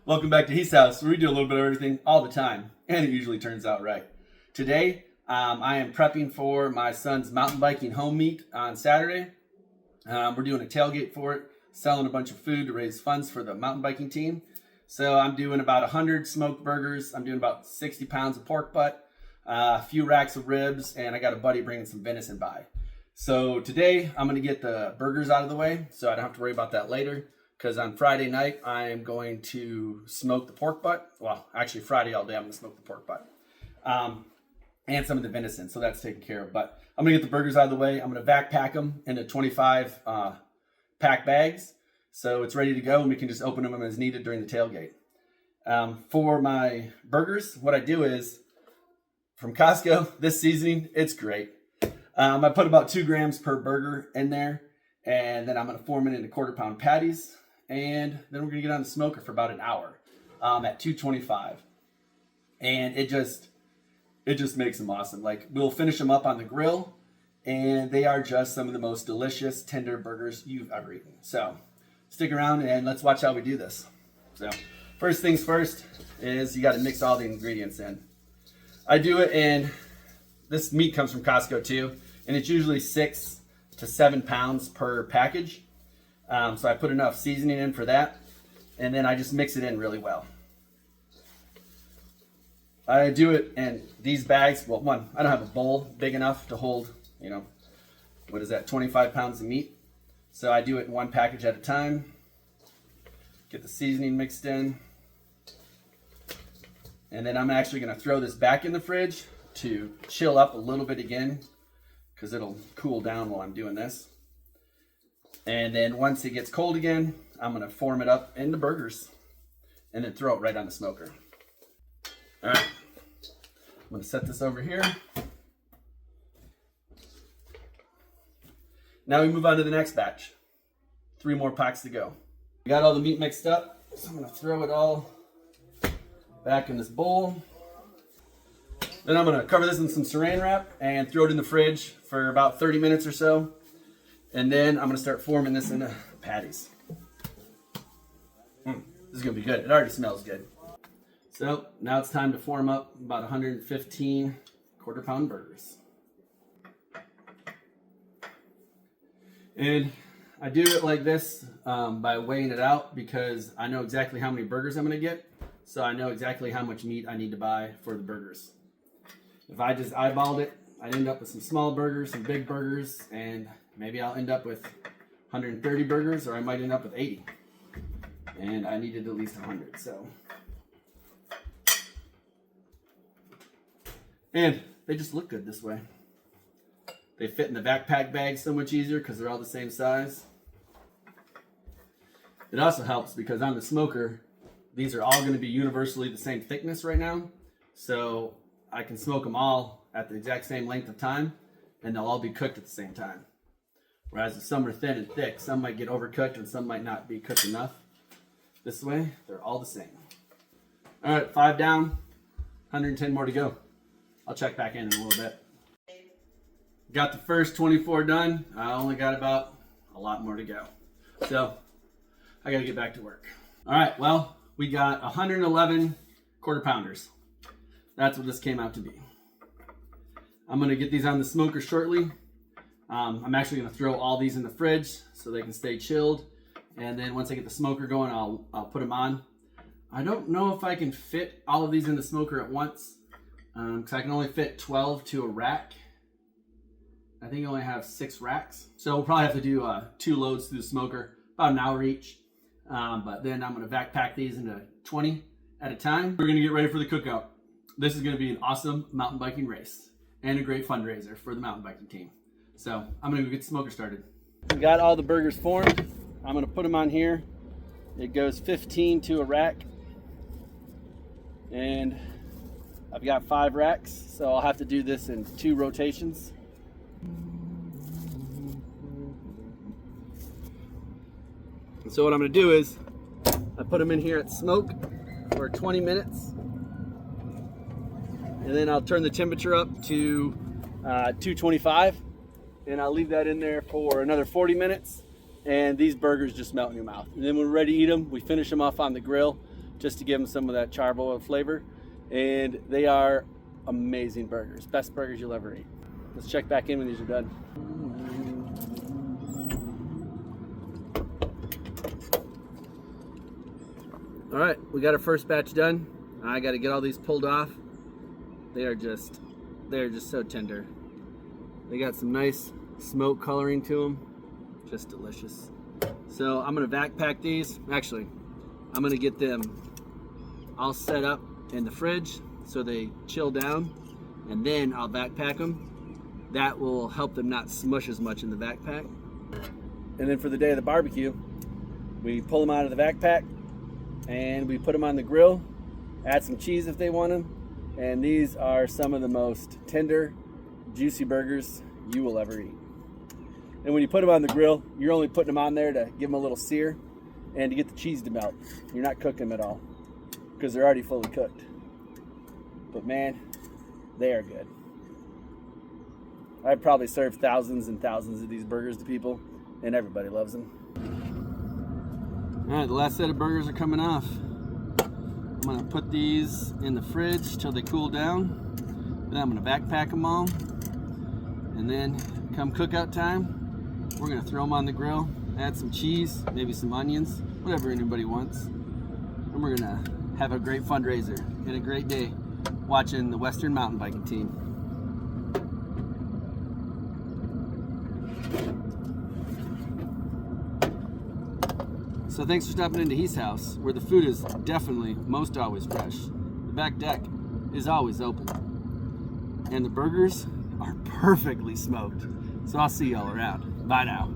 Welcome back to his house, where we do a little bit of everything all the time, and it usually turns out right. Today, I am prepping for my son's mountain biking home meet on Saturday. We're doing a tailgate for it, selling a bunch of food to raise funds for the mountain biking team. So I'm doing about 100 smoked burgers. I'm doing about 60 pounds of pork butt, a few racks of ribs, and I got a buddy bringing some venison by. So today, I'm going to get the burgers out of the way, so I don't have to worry about that later. Because on Friday night, I am going to smoke the pork butt. Well, actually Friday all day, I'm going to smoke the pork butt. And some of the venison, so that's taken care of. But I'm going to get the burgers out of the way. I'm going to vac pack them into 25 pack bags. So it's ready to go, and we can just open them as needed during the tailgate. For my burgers, what I do is, from Costco, this seasoning, it's great. I put about 2 grams per burger in there. And then I'm going to form it into quarter-pound patties. And then we're going to get on the smoker for about an hour at 225. And it just makes them awesome. Like, we'll finish them up on the grill, and they are just some of the most delicious, tender burgers you've ever eaten. So stick around and let's watch how we do this. So first things first is you got to mix all the ingredients in. I do it, and this meat comes from Costco too, and it's usually 6 to 7 pounds per package. So I put enough seasoning in for that, and then I just mix it in really well. I do it in these bags. Well, one, I don't have a bowl big enough to hold, 25 pounds of meat. So I do it in one package at a time. Get the seasoning mixed in. And then I'm actually going to throw this back in the fridge to chill up a little bit again, because it'll cool down while I'm doing this. And then once it gets cold again, I'm going to form it up into burgers and then throw it right on the smoker. All right, I'm going to set this over here. Now we move on to the next batch. 3 more packs to go. We got all the meat mixed up, so I'm going to throw it all back in this bowl. Then I'm going to cover this in some saran wrap and throw it in the fridge for about 30 minutes or so. And then I'm going to start forming this into patties. This is going to be good. It already smells good. So now it's time to form up about 115 quarter-pound burgers. And I do it like this by weighing it out, because I know exactly how many burgers I'm going to get. So I know exactly how much meat I need to buy for the burgers. If I just eyeballed it, I'd end up with some small burgers, some big burgers, and maybe I'll end up with 130 burgers, or I might end up with 80. And I needed at least 100, so. And they just look good this way. They fit in the backpack bag so much easier because they're all the same size. It also helps because on the smoker, these are all going to be universally the same thickness right now. So I can smoke them all at the exact same length of time, and they'll all be cooked at the same time. Whereas if some are thin and thick, some might get overcooked and some might not be cooked enough. This way, they're all the same. All right, 5 down, 110 more to go. I'll check back in a little bit. Got the first 24 done. I only got about a lot more to go. So I got to get back to work. All right, well, we got 111 quarter pounders. That's what this came out to be. I'm going to get these on the smoker shortly. I'm actually going to throw all these in the fridge so they can stay chilled. And then once I get the smoker going, I'll put them on. I don't know if I can fit all of these in the smoker at once, because I can only fit 12 to a rack. I think I only have 6 racks. So we'll probably have to do 2 loads through the smoker, about an hour each. But then I'm going to vac pack these into 20 at a time. We're going to get ready for the cookout. This is going to be an awesome mountain biking race and a great fundraiser for the mountain biking team. So I'm going to go get the smoker started. We got all the burgers formed. I'm going to put them on here. It goes 15 to a rack. And I've got 5 racks, so I'll have to do this in 2 rotations. And so what I'm going to do is I put them in here at smoke for 20 minutes. And then I'll turn the temperature up to 225, and I'll leave that in there for another 40 minutes, and these burgers just melt in your mouth. And then when we're ready to eat them, we finish them off on the grill just to give them some of that charboiled flavor. And they are amazing burgers. Best burgers you'll ever eat. Let's check back in when these are done. All right, we got our first batch done. I got to get all these pulled off. They're just so tender. They got some nice smoke coloring to them. Just delicious. So I'm gonna vac pack these. Actually, I'm gonna get them all set up in the fridge so they chill down, and then I'll vac pack them. That will help them not smush as much in the vac pack. And then for the day of the barbecue, we pull them out of the vac pack and we put them on the grill, add some cheese if they want them, and these are some of the most tender, juicy burgers you will ever eat. And when you put them on the grill, you're only putting them on there to give them a little sear and to get the cheese to melt. You're not cooking them at all because they're already fully cooked. But man, they are good. I've probably served thousands and thousands of these burgers to people, and everybody loves them. All right, the last set of burgers are coming off. I'm gonna put these in the fridge till they cool down. Then I'm gonna vac pack them all. And then come cookout time, we're gonna throw them on the grill, add some cheese, maybe some onions, whatever anybody wants. And we're gonna have a great fundraiser and a great day watching the Western mountain biking team. So thanks for stopping into He's house, where the food is definitely most always fresh. The back deck is always open. And the burgers are perfectly smoked. So I'll see y'all around. Bye now.